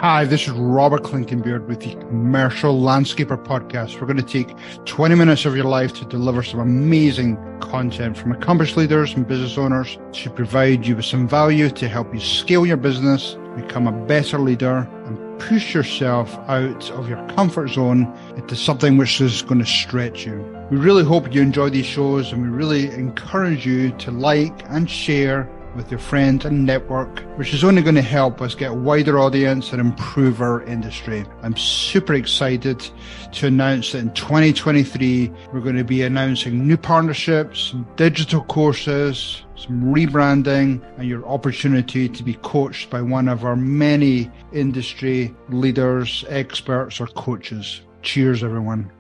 Hi, this is Robert Clinkenbeard with the Commercial Landscaper Podcast. We're going to take 20 minutes of your life to deliver some amazing content from accomplished leaders and business owners to provide you with some value to help you scale your business, become a better leader, and push yourself out of your comfort zone into something which is going to stretch you. We really hope you enjoy these shows, and we really encourage you to like and share with your friends and network, which is only going to help us get a wider audience and improve our industry. I'm super excited to announce that in 2023, we're going to be announcing new partnerships, some digital courses, some rebranding, and your opportunity to be coached by one of our many industry leaders, experts, or coaches. Cheers, everyone.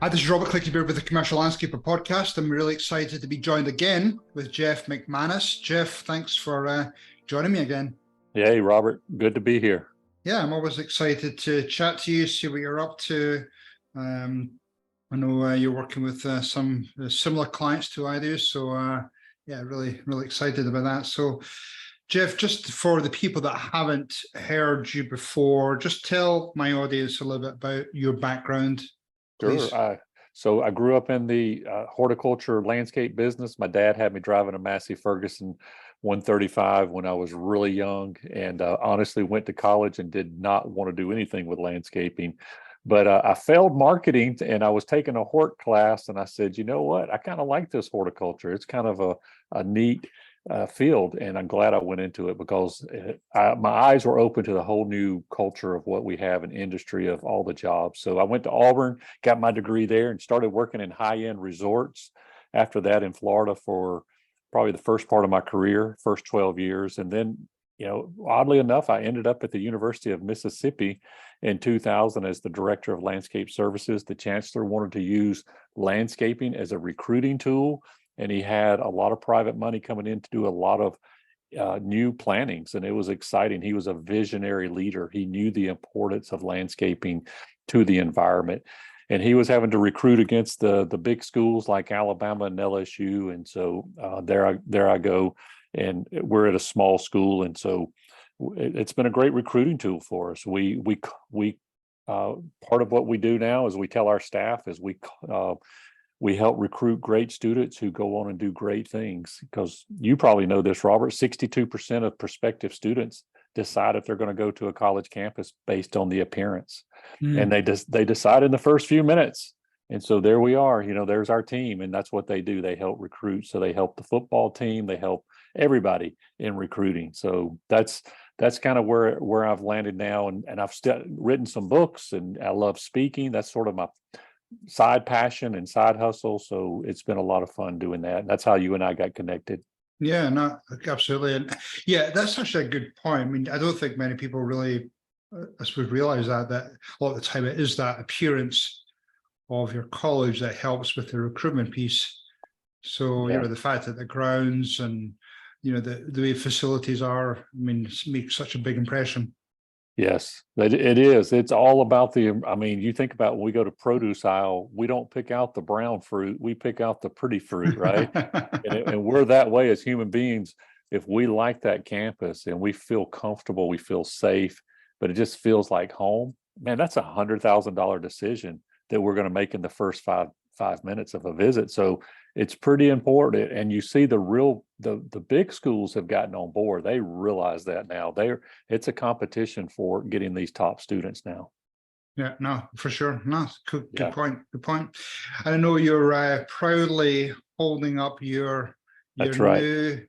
Hi, this is Robert Clinkenbeard with the Commercial Landscaper Podcast. I'm really excited to be joined again with Jeff McManus. Jeff, thanks for joining me again. Hey, Robert. Good to be here. Yeah, I'm always excited to chat to you, see what you're up to. I know you're working with some similar clients to I do. So, yeah, really excited about that. So, Jeff, just for the people that haven't heard you before, just tell my audience a little bit about your background. Sure. So I grew up in the horticulture landscape business. My dad had me driving a Massey Ferguson 135 when I was really young, and honestly went to college and did not want to do anything with landscaping. But I failed marketing, and I was taking a hort class, and I said, you know what? I kind of like this horticulture. It's kind of a neat field, and I'm glad I went into it because my eyes were open to the whole new culture of what we have in industry of all the jobs. So I went to Auburn, got my degree there, and started working in high-end resorts after that in Florida for probably the first part of my career, first 12 years. And then, oddly enough, I ended up at the University of Mississippi in 2000 as the director of landscape services. The chancellor wanted to use landscaping as a recruiting tool, and he had a lot of private money coming in to do a lot of new plantings, and it was exciting. He was a visionary leader. He knew the importance of landscaping to the environment, and he was having to recruit against the big schools like Alabama and LSU. And so there I go, and we're at a small school, and so it's been a great recruiting tool for us. We part of what we do now is we tell our staff is we help recruit great students who go on and do great things, because you probably know this, Robert, 62% of prospective students decide if they're going to go to a college campus based on the appearance. And they decide in the first few minutes. And so there we are, there's our team, and that's what they do. They help recruit. So they help the football team, they help everybody in recruiting. So that's kind of where I've landed now. And I've written some books, and I love speaking. That's sort of my side passion and side hustle. So it's been a lot of fun doing that. And that's how you and I got connected. Yeah, no, absolutely. And yeah, that's actually a good point. I mean, I don't think many people really, I suppose, realize that a lot of the time it is that appearance of your college that helps with the recruitment piece. So, Yeah. The fact that the grounds and, the way facilities are, I mean, makes such a big impression. Yes, it is. It's all about you think about when we go to produce aisle, we don't pick out the brown fruit, we pick out the pretty fruit, right? and we're that way as human beings. If we like that campus and we feel comfortable, we feel safe, but it just feels like home, man, that's $100,000 decision that we're going to make in the first five minutes of a visit. So it's pretty important. And you see the big schools have gotten on board. They realize that now. It's a competition for getting these top students now. Yeah, no, for sure. No, good point. Good point. I know you're proudly holding up your new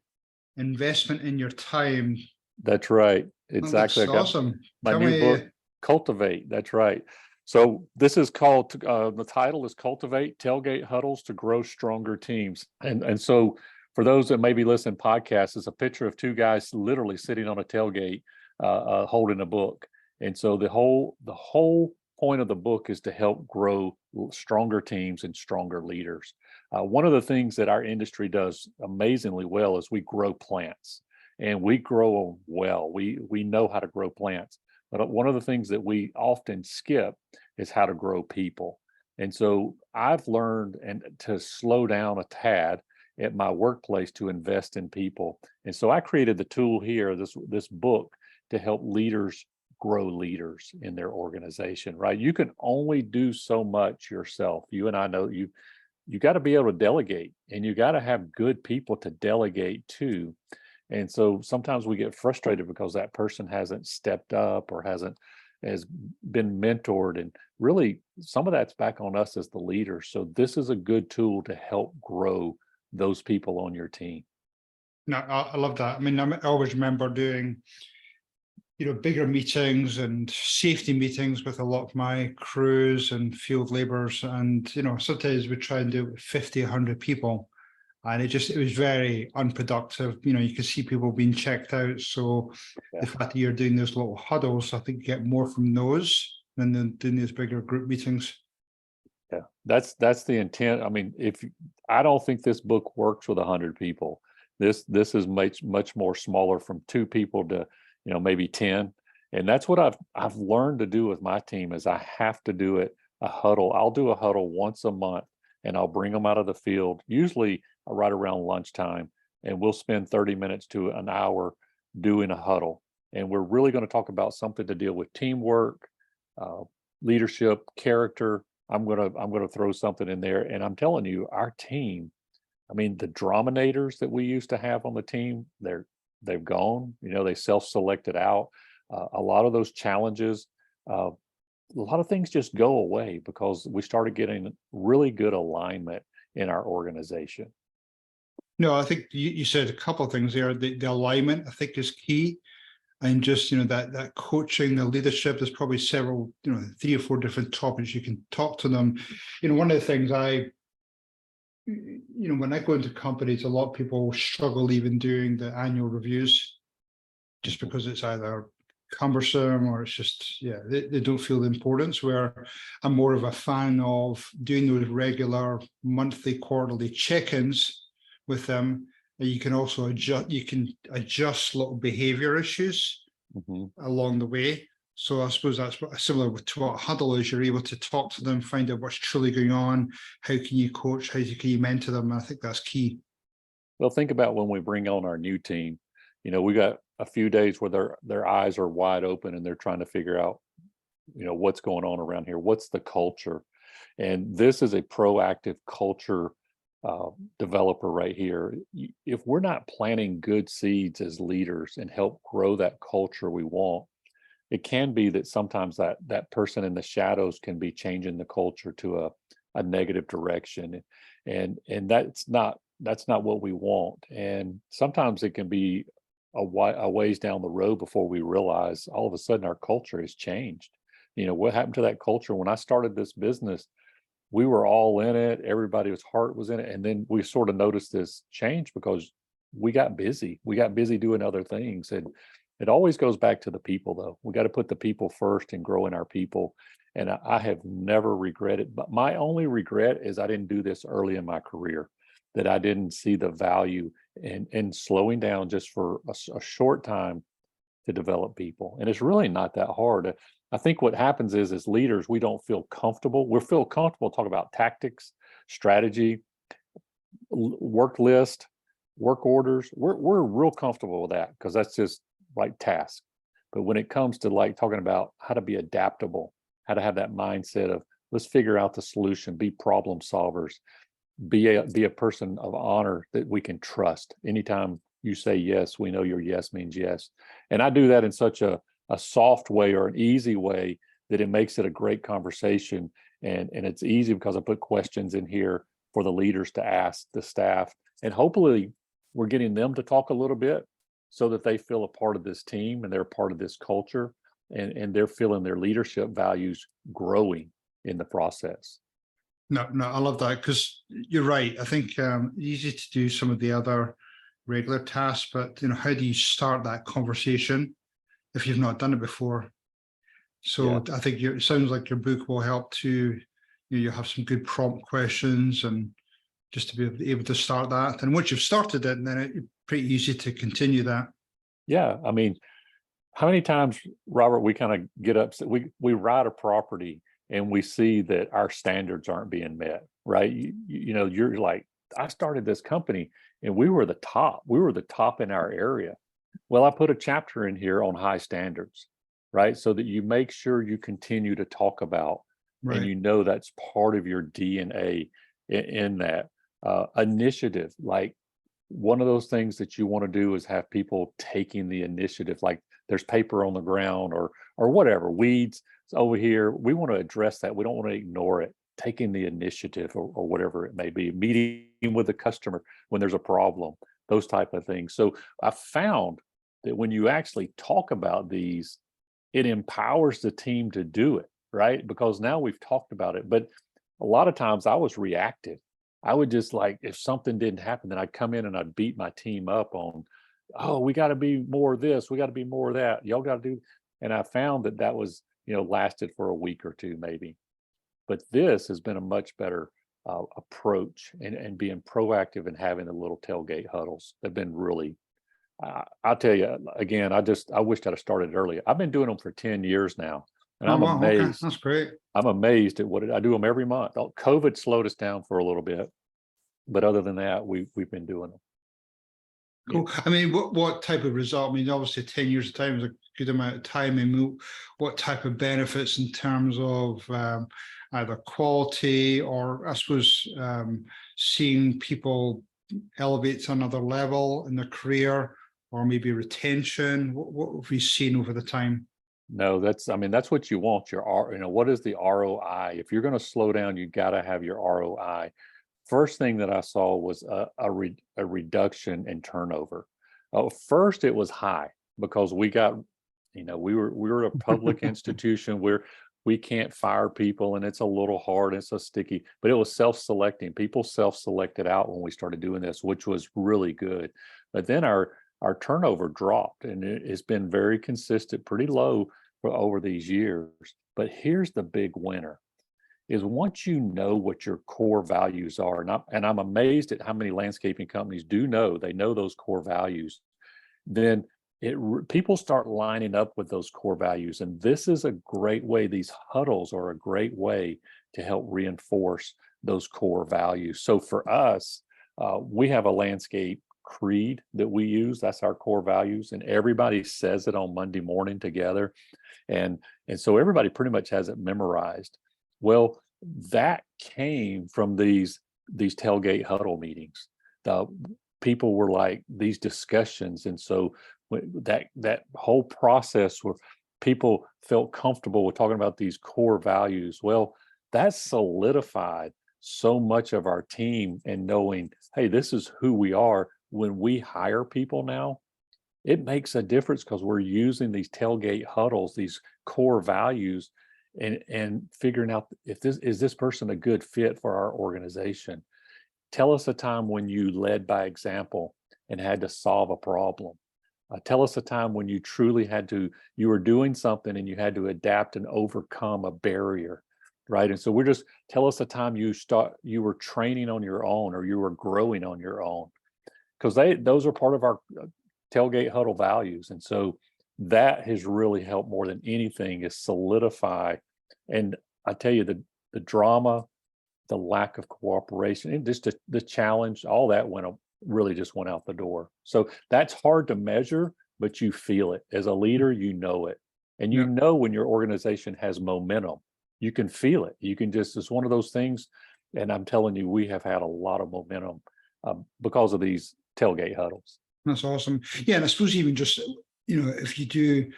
investment in your time. That's right. Exactly. That's awesome. My new book, Cultivate. That's right. So this is called, the title is Cultivate, Tailgate Huddles to Grow Stronger Teams. And so for those that maybe listen to podcasts, it's a picture of two guys literally sitting on a tailgate holding a book. And so the whole point of the book is to help grow stronger teams and stronger leaders. One of the things that our industry does amazingly well is we grow plants, and we grow them well. We know how to grow plants. But one of the things that we often skip is how to grow people. And so I've learned to slow down a tad at my workplace to invest in people. And so I created the tool here, this book, to help leaders grow leaders in their organization, right? You can only do so much yourself. You and I know you got to be able to delegate, and you got to have good people to delegate to. And so sometimes we get frustrated because that person hasn't stepped up or has been mentored, and really some of that's back on us as the leader. So this is a good tool to help grow those people on your team. No, I love that. I mean, I always remember doing, bigger meetings and safety meetings with a lot of my crews and field laborers. And, sometimes we try and do it with 50, 100 people. And it was very unproductive. You can see people being checked out. So the fact that you're doing those little huddles, I think you get more from those than doing these bigger group meetings. Yeah, that's the intent. I mean, I don't think this book works with 100 people. This is much more smaller, from 2 people to maybe 10. And that's what I've learned to do with my team is I have to do it a huddle. I'll do a huddle once a month, and I'll bring them out of the field, usually right around lunchtime, and we'll spend 30 minutes to an hour doing a huddle. And we're really going to talk about something to deal with teamwork, leadership, character. I'm gonna throw something in there, and I'm telling you, our team, I mean, the Drominators that we used to have on the team, they've gone. They self-selected out. A lot of those challenges, a lot of things just go away because we started getting really good alignment in our organization. No, I think you said a couple of things there. The alignment, I think, is key. And just, that coaching, the leadership, there's probably several, 3 or 4 different topics you can talk to them. One of the things when I go into companies, a lot of people struggle even doing the annual reviews just because it's either cumbersome or it's just, they don't feel the importance, where I'm more of a fan of doing those regular monthly, quarterly check-ins with them. You can also adjust little behavior issues along the way. So I suppose that's similar to what huddle is. You're able to talk to them, find out what's truly going on. How can you coach? How can you mentor them? I think that's key. Well, think about when we bring on our new team. We got a few days where their eyes are wide open and they're trying to figure out, what's going on around here. What's the culture? And this is a proactive culture developer right here. If we're not planting good seeds as leaders and help grow that culture we want, it can be that sometimes that person in the shadows can be changing the culture to a negative direction, and that's not what we want. And sometimes it can be a ways down the road before we realize all of a sudden our culture has changed. What happened to that culture when I started this business? We were all in it. Everybody's heart was in it. And then we sort of noticed this change because we got busy. We got busy doing other things. And it always goes back to the people, though. We got to put the people first and growing our people. And I have never regretted, but my only regret is I didn't do this early in my career, that I didn't see the value in slowing down just for a short time to develop people. And it's really not that hard. I think what happens is, as leaders, we don't feel comfortable. We feel comfortable talking about tactics, strategy, work list, work orders. We're real comfortable with that because that's just like tasks. But when it comes to like talking about how to be adaptable, how to have that mindset of let's figure out the solution, be problem solvers, be a person of honor that we can trust. Anytime you say yes, we know your yes means yes. And I do that in such a soft way or an easy way that it makes it a great conversation. And it's easy because I put questions in here for the leaders to ask the staff. And hopefully we're getting them to talk a little bit so that they feel a part of this team and they're part of this culture, and they're feeling their leadership values growing in the process. No, I love that, because you're right. I think easy to do some of the other regular tasks, but how do you start that conversation if you've not done it before? So I think it sounds like your book will help to, you have some good prompt questions, and just to be able to start that. And once you've started it, then it's pretty easy to continue that. Yeah, I mean, how many times, Robert, we kind of get upset? We ride a property and we see that our standards aren't being met, right? You're like, I started this company and we were the top. We were the top in our area. Well, I put a chapter in here on high standards, right? So that you make sure you continue to talk about, and Right. you know that's part of your DNA in that initiative. Like one of those things that you want to do is have people taking the initiative. Like there's paper on the ground or whatever, weeds over here. We want to address that. We don't want to ignore it. Taking the initiative or whatever it may be, meeting with the customer when there's a problem, those type of things. So I found that when you actually talk about these, it empowers the team to do it, right? Because now we've talked about it. But a lot of times I was reactive. I would just like, if something didn't happen, then I'd come in and I'd beat my team up on, oh, we got to be more of this, we got to be more of that, y'all got to do. And I found that that was, lasted for a week or two maybe. But this has been a much better approach, and being proactive and having the little tailgate huddles have been really, I'll tell you again, I wished I'd have started earlier. I've been doing them for 10 years now, and Oh, I'm wow. Okay. amazed. That's great. I'm amazed at I do them every month. COVID slowed us down for a little bit, but other than that, we've been doing them. Cool. I mean, what type of result? I mean, obviously 10 years of time is a good amount of time. And what type of benefits in terms of either quality or, I suppose, seeing people elevate to another level in their career, or maybe retention? What have you seen over the time? No, that's what you want. What is the ROI? If you're going to slow down, you got to have your ROI. First thing that I saw was a reduction in turnover. First, it was high because we got, we were a public institution where we can't fire people, and it's a little hard, it's a sticky, but it was self-selecting. People self-selected out when we started doing this, which was really good. But then our turnover dropped, and it's been very consistent, pretty low for over these years. But here's the big winner is once you know what your core values are, and I'm amazed at how many landscaping companies they know those core values, then people start lining up with those core values. And this is a great way, these huddles are a great way to help reinforce those core values. So for us, we have a landscape creed that we use. That's our core values, and everybody says it on Monday morning together. And so everybody pretty much has it memorized. Well, that came from these tailgate huddle meetings. The people were like these discussions, and so that whole process where people felt comfortable with talking about these core values. Well, that solidified so much of our team, and knowing, hey, this is who we are. When we hire people now, it makes a difference because we're using these tailgate huddles, these core values, and figuring out if this person a good fit for our organization. Tell us a time when you led by example and had to solve a problem. Tell us a time when you truly you were doing something and you had to adapt and overcome a barrier, right? And so tell us a time you were training on your own, or you were growing on your own, because those are part of our tailgate huddle values. And so that has really helped more than anything, is solidify. And I tell you, the drama, the lack of cooperation, and just the challenge, all that really just went out the door. So that's hard to measure, but you feel it as a leader. You know it, and you know when your organization has momentum, you can feel it. It's one of those things. And I'm telling you, we have had a lot of momentum because of these tailgate huddles. That's awesome. Yeah, and I suppose even just, if you do,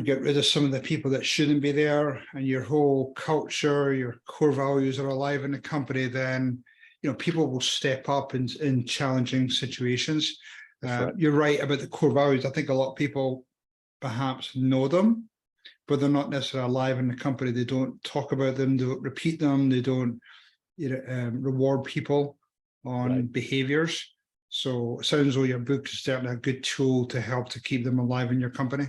get rid of some of the people that shouldn't be there, and your whole culture, your core values are alive in the company, then, people will step up in challenging situations. Right. You're right about the core values. I think a lot of people perhaps know them, but they're not necessarily alive in the company. They don't talk about them, they don't repeat them, they don't reward people on behaviors. So it sounds like your book is certainly a good tool to help to keep them alive in your company.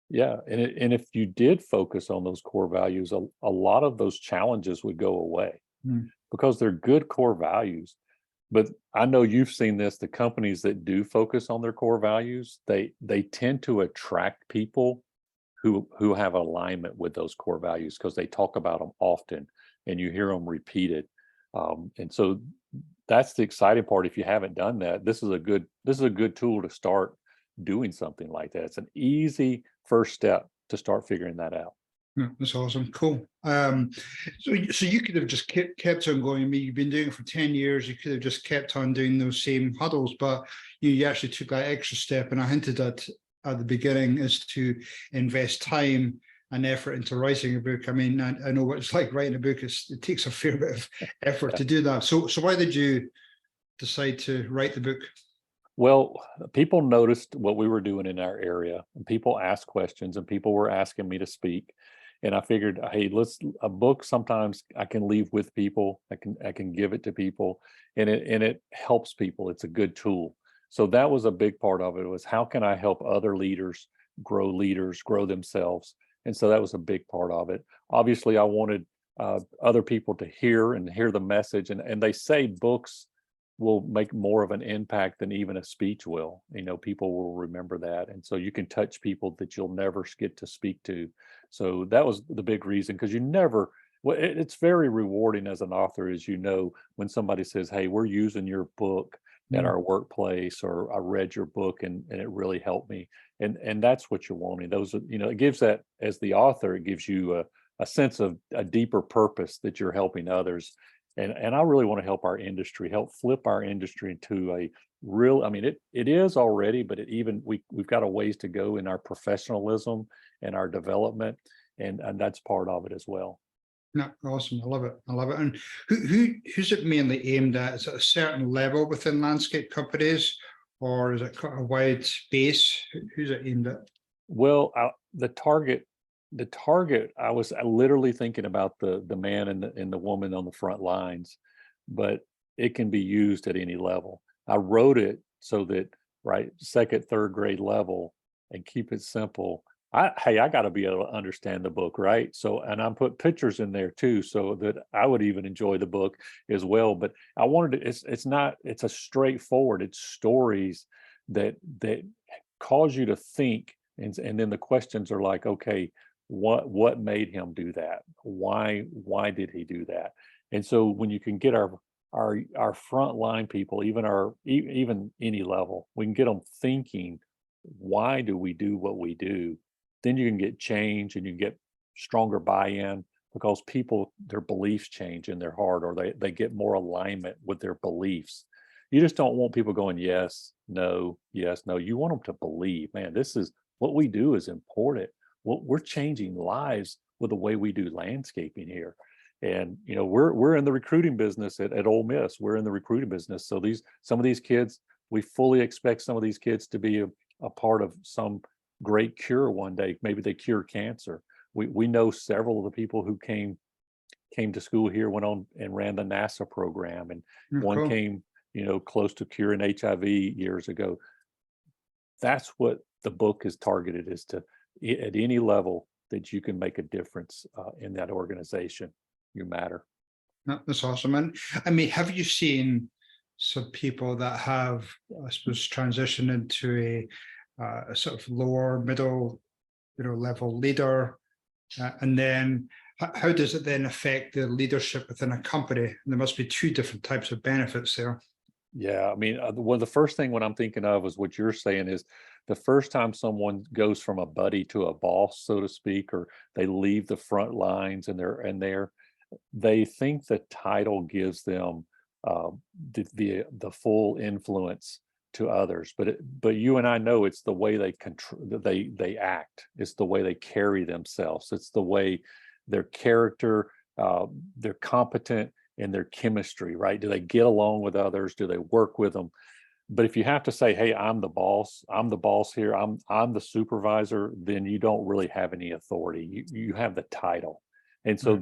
Yeah, and if you did focus on those core values, a lot of those challenges would go away because they're good core values. But I know you've seen this, the companies that do focus on their core values, they tend to attract people who have alignment with those core values because they talk about them often and you hear them repeated. And so that's the exciting part. If you haven't done that, this is a good tool to start doing something like that. It's an easy first step to start figuring that out. Yeah, that's awesome. Cool. So you could have just kept on going. I mean, you've been doing it for 10 years. You could have just kept on doing those same huddles, but you actually took that extra step. And I hinted at the beginning is to invest time and effort into writing a book. I mean, I know what it's like writing a book. It takes a fair bit of effort to do that. So why did you decide to write the book? Well, people noticed what we were doing in our area, and people asked questions, and people were asking me to speak. And I figured, hey, a book sometimes I can leave with people. I can give it to people, and it helps people. It's a good tool. So that was a big part of it, was how can I help other leaders, grow themselves? And so that was a big part of it. Obviously, I wanted other people to hear the message, and they say books will make more of an impact than even a speech will. People will remember that. And so you can touch people that you'll never get to speak to. So that was the big reason, because it's very rewarding as an author, as when somebody says, hey, we're using your book at our workplace, or I read your book and it really helped me. And that's what you're wanting. It gives that, as the author, it gives you a sense of a deeper purpose that you're helping others. And I really want to help our industry, help flip our industry into a real, it is already, but we've got a ways to go in our professionalism and our development. And that's part of it as well. No, awesome. I love it. And who's it mainly aimed at? Is it a certain level within landscape companies, or is it a wide base? Who's it aimed at? Well, the target, I was literally thinking about the man and the woman on the front lines, but it can be used at any level. I wrote it so that, right, second, third grade level, and keep it simple. I got to be able to understand the book, right? So, and I put pictures in there too, so that I would even enjoy the book as well. But I wanted it's a straightforward, it's stories that cause you to think. And then the questions are like, okay, what made him do that? Why did he do that? And so when you can get our frontline people, even any level, we can get them thinking, why do we do what we do? Then you can get change, and you can get stronger buy-in, because people, their beliefs change in their heart, or they get more alignment with their beliefs. You just don't want people going, yes, no, yes, no. You want them to believe, man, this is what we do is important. Well, we're changing lives with the way we do landscaping here. And we're in the recruiting business at Ole Miss. We're in the recruiting business. So some of these kids, we fully expect some of these kids to be a part of some great cure one day. Maybe they cure cancer. We know several of the people who came to school here, went on and ran the NASA program, and one came close to curing HIV years ago. That's what the book is targeted, is to, at any level that you can make a difference in that organization, you matter. No, that's awesome. And I mean, have you seen some people that have, I suppose, transitioned into a sort of lower middle level leader, and then how does it then affect the leadership within a company? There must be two different types of benefits there. Yeah, the first thing when I'm thinking of is what you're saying, is the first time someone goes from a buddy to a boss, so to speak, or they leave the front lines and they think the title gives them the full influence to others, but you and I know it's the way they act, it's the way they carry themselves, it's the way their character, they're competent in their chemistry, right? Do they get along with others? Do they work with them? But if you have to say, hey, I'm the boss here, I'm the supervisor, then you don't really have any authority. You have the title. And so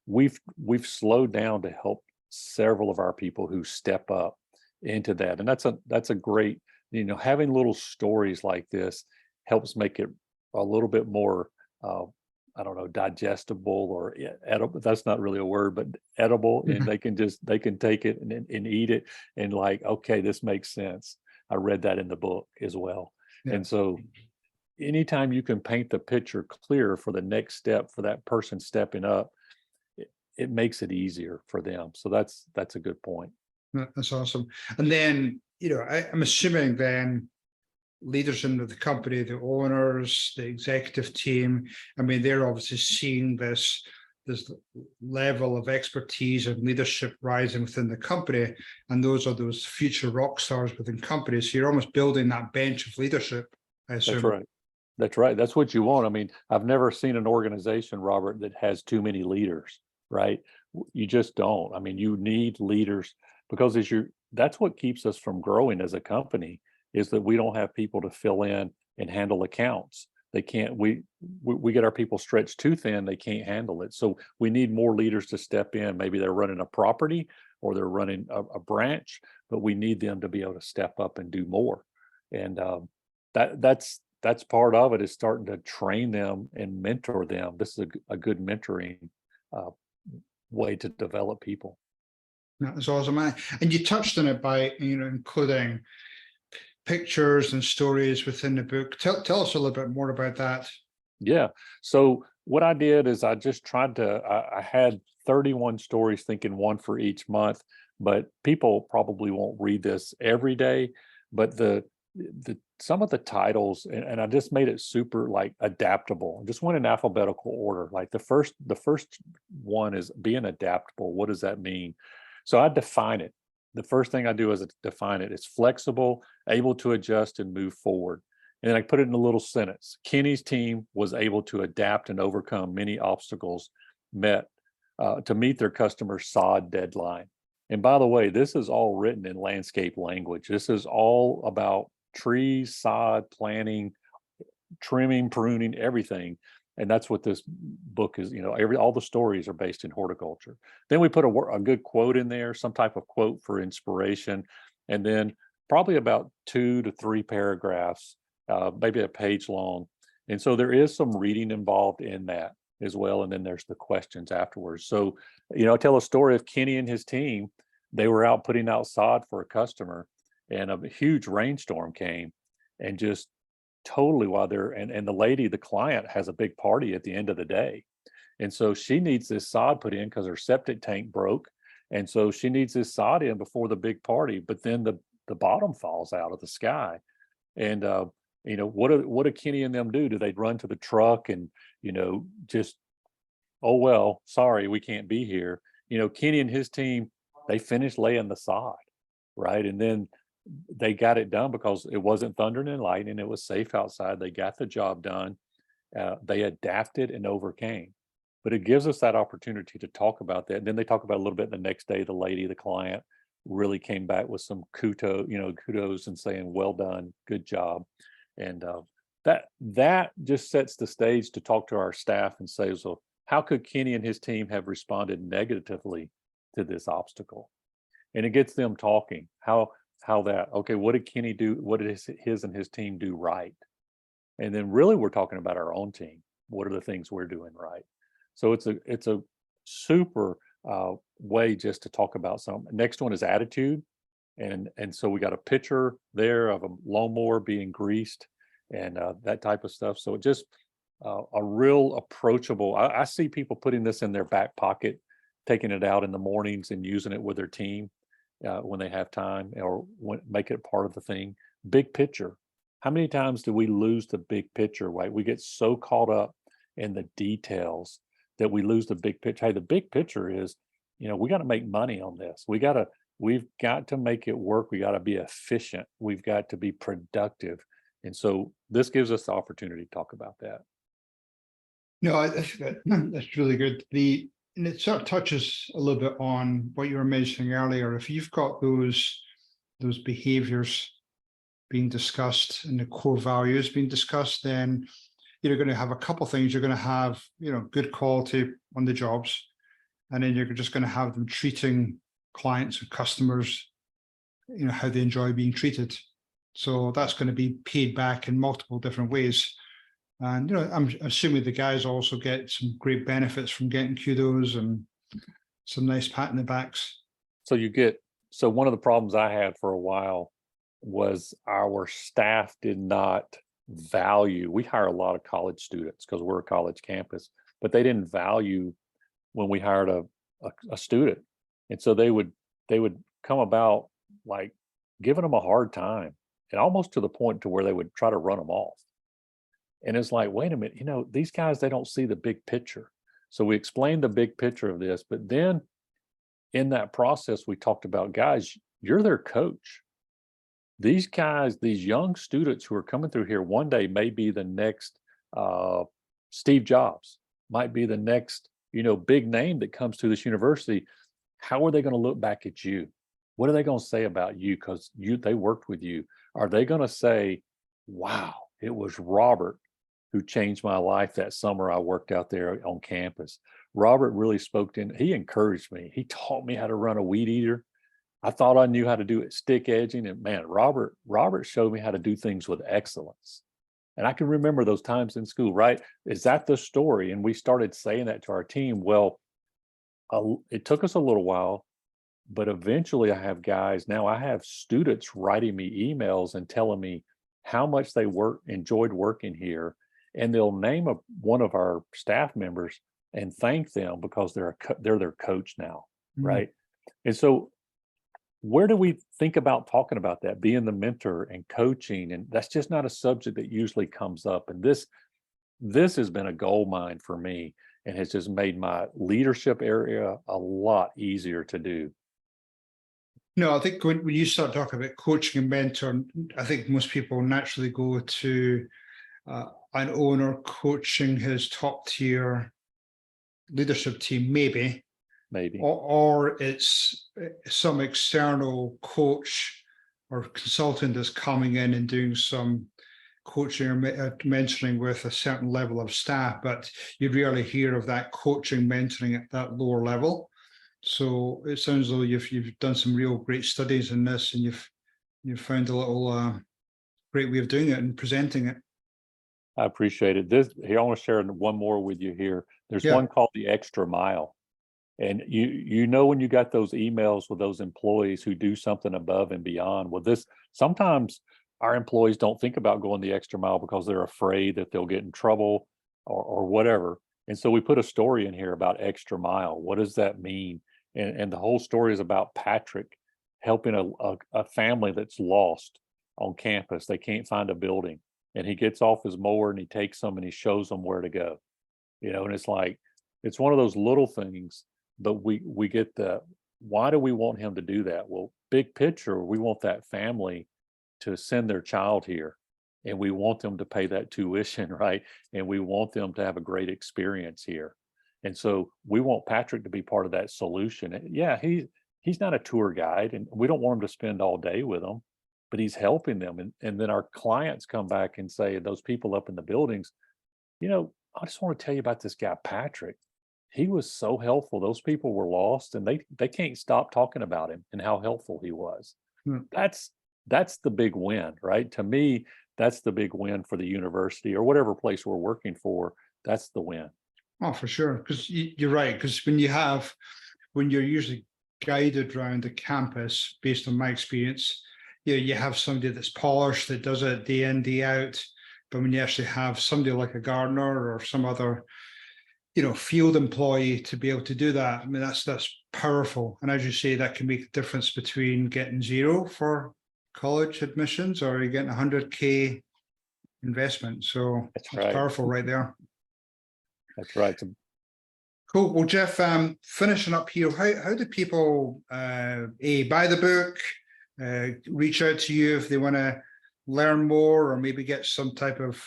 we've slowed down to help several of our people who step up into that. And that's a great, having little stories like this helps make it a little bit more digestible, or edible. That's not really a word, but edible. And they can take it and eat it, and like, okay, this makes sense. I read that in the book as well. Yeah. And so anytime you can paint the picture clear for the next step for that person stepping up, it makes it easier for them. So that's a good point. That's awesome. And then, I'm assuming then leaders in the company, the owners, the executive team, I mean, they're obviously seeing this level of expertise and leadership rising within the company, and those are those future rock stars within companies. So you're almost building that bench of leadership, I assume. That's right. That's right. That's what you want. I mean, I've never seen an organization, Robert, that has too many leaders, right? You just don't. I mean, you need leaders because that's what keeps us from growing as a company, is that we don't have people to fill in and handle accounts. They can't, we get our people stretched too thin, they can't handle it. So we need more leaders to step in. Maybe they're running a property or they're running a branch, but we need them to be able to step up and do more. And that's part of it, is starting to train them and mentor them. This is a good mentoring way to develop people. That's awesome. And you touched on it by, including pictures and stories within the book. Tell us a little bit more about that. Yeah. So what I did is I just tried to, I had 31 stories, thinking one for each month, but people probably won't read this every day. But some of the titles, and I just made it super like adaptable. Just went in alphabetical order. Like the first one is being adaptable. What does that mean? So I define it. The first thing I do is define it. It's flexible, able to adjust and move forward. And then I put it in a little sentence. Kenny's team was able to adapt and overcome many obstacles to meet their customers' sod deadline. And by the way, this is all written in landscape language. This is all about trees, sod, planting, trimming, pruning, everything. And that's what this book is. All the stories are based in horticulture. Then we put a good quote in there, some type of quote for inspiration, and then probably about 2 to 3 paragraphs, maybe a page long. And so there is some reading involved in that as well. And then there's the questions afterwards. So, I tell a story of Kenny and his team. They were out putting out sod for a customer, and a huge rainstorm came and just totally while they're, and the client has a big party at the end of the day. And so she needs this sod put in because her septic tank broke. And so she needs this sod in before the big party, but then the bottom falls out of the sky. And, what do Kenny and them do? Do they run to the truck and, just, oh, well, sorry, we can't be here. Kenny and his team, they finished laying the sod, right? And then they got it done because it wasn't thundering and lightning. It was safe outside. They got the job done. They adapted and overcame. But it gives us that opportunity to talk about that. And then they talk about a little bit the next day, the client really came back with some kudos and saying, well done, good job. And that just sets the stage to talk to our staff and say, so how could Kenny and his team have responded negatively to this obstacle? And it gets them talking. What did Kenny do? What did his and his team do right? And then really we're talking about our own team. What are the things we're doing right? So it's a super way just to talk about some. Next one is attitude. And so we got a picture there of a lawnmower being greased and that type of stuff. So it just a real approachable, I see people putting this in their back pocket, taking it out in the mornings and using it with their team when they have time, or make it part of the thing. Big picture. How many times do we lose the big picture, right? We get so caught up in the details that we lose the big picture. Hey, the big picture is, we got to make money on this. We've got to make it work. We got to be efficient. We've got to be productive. And so this gives us the opportunity to talk about that. No, that's really good. And it sort of touches a little bit on what you were mentioning earlier. If you've got those behaviors being discussed and the core values being discussed, then you're going to have a couple of things. You're going to have, good quality on the jobs, and then you're just going to have them treating clients and customers, how they enjoy being treated. So that's going to be paid back in multiple different ways. And, I'm assuming the guys also get some great benefits from getting kudos and some nice pat in the backs. So one of the problems I had for a while was our staff did not value. We hire a lot of college students because we're a college campus, but they didn't value when we hired a student. And so they would come about like giving them a hard time. and almost to the point to where they would try to run them off. And it's like, wait a minute, these guys, they don't see the big picture. So we explained the big picture of this, but then in that process, we talked about, guys, you're their coach. These guys, these young students who are coming through here one day may be the next Steve Jobs, might be the next, big name that comes to this university. How are they going to look back at you? What are they going to say about you? Because they worked with you. Are they going to say, wow, it was Robert who changed my life that summer I worked out there on campus? Robert really he encouraged me. He taught me how to run a weed eater. I thought I knew how to do it stick edging. And man, Robert showed me how to do things with excellence. And I can remember those times in school, right? Is that the story? And we started saying that to our team. Well, it took us a little while, but eventually I have students writing me emails and telling me how much they enjoyed working here. And they'll name one of our staff members and thank them because they're their coach now, right? And so where do we think about talking about that, being the mentor and coaching? And that's just not a subject that usually comes up. And this has been a gold mine for me and has just made my leadership area a lot easier to do. No, I think when you start talking about coaching and mentoring, I think most people naturally go to an owner coaching his top tier leadership team, maybe, or it's some external coach or consultant that's coming in and doing some coaching or mentoring with a certain level of staff, but you rarely hear of that coaching mentoring at that lower level. So it sounds like you've done some real great studies in this, and you've found a little great way of doing it and presenting it. I appreciate it. I want to share one more with you here. There's one called the extra mile. And when you got those emails with those employees who do something above and beyond, sometimes our employees don't think about going the extra mile because they're afraid that they'll get in trouble or whatever. And so we put a story in here about extra mile. What does that mean? And the whole story is about Patrick helping a family that's lost on campus. They can't find a building. And he gets off his mower and he takes them and he shows them where to go. And it's like, it's one of those little things, but we get why do we want him to do that? Well, big picture, we want that family to send their child here, and we want them to pay that tuition, right? And we want them to have a great experience here. And so we want Patrick to be part of that solution. And yeah, he's not a tour guide, and we don't want him to spend all day with them, but he's helping them. And then our clients come back and say, those people up in the buildings, I just want to tell you about this guy, Patrick. He was so helpful. Those people were lost, and they can't stop talking about him and how helpful he was. That's the big win, right? To me, that's the big win for the university or whatever place we're working for. That's the win. Oh, for sure. Because you're right. Because when you're usually guided around the campus, based on my experience, you have somebody that's polished, that does it day in, day out. But when you actually have somebody like a gardener or some other, field employee to be able to do that, I mean, that's powerful. And as you say, that can make a difference between getting zero for college admissions or you're getting $100K investment. So that's powerful right there. That's right. Cool. Well, Jeff, finishing up here, how do people buy the book, reach out to you if they want to learn more or maybe get some type of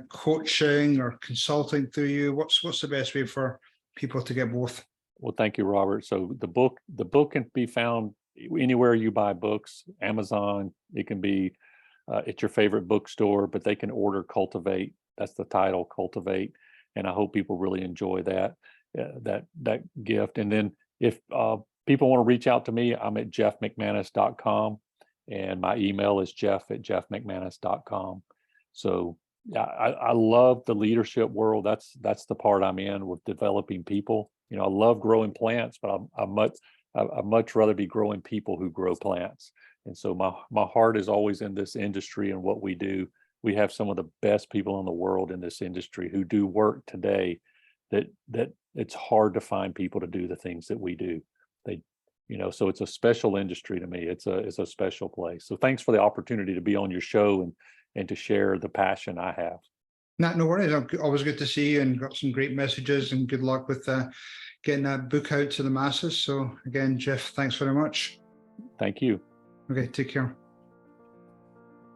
coaching or consulting through you? What's the best way for people to get both? Well, thank you, Robert. So the book can be found anywhere you buy books, Amazon. It can be at your favorite bookstore, but they can order Cultivate. That's the title, Cultivate. And I hope people really enjoy that gift. And then if people want to reach out to me, I'm at jeffmcmanus.com. And my email is jeff@jeffmcmanus.com. So I love the leadership world. That's the part I'm in with developing people. I love growing plants, but I much rather be growing people who grow plants. And so my heart is always in this industry and what we do. We have some of the best people in the world in this industry who do work today that it's hard to find people to do the things that we do. So it's a special industry to me. It's a special place. So thanks for the opportunity to be on your show and to share the passion I have. No worries. Always good to see you, and got some great messages, and good luck with getting that book out to the masses. So again, Jeff, thanks very much. Thank you. Okay, take care.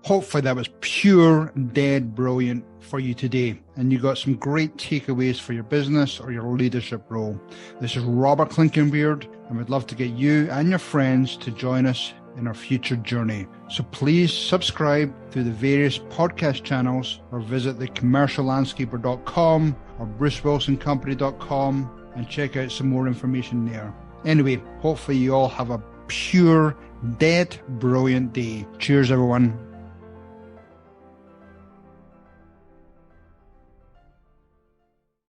Hopefully that was pure, dead brilliant for you today, and you got some great takeaways for your business or your leadership role. This is Robert Clinkenbeard, and we'd love to get you and your friends to join us in our future journey. So please subscribe through the various podcast channels, or visit thecommerciallandscaper.com or brucewilsoncompany.com and check out some more information there. Anyway, hopefully you all have a pure, dead, brilliant day. Cheers, everyone.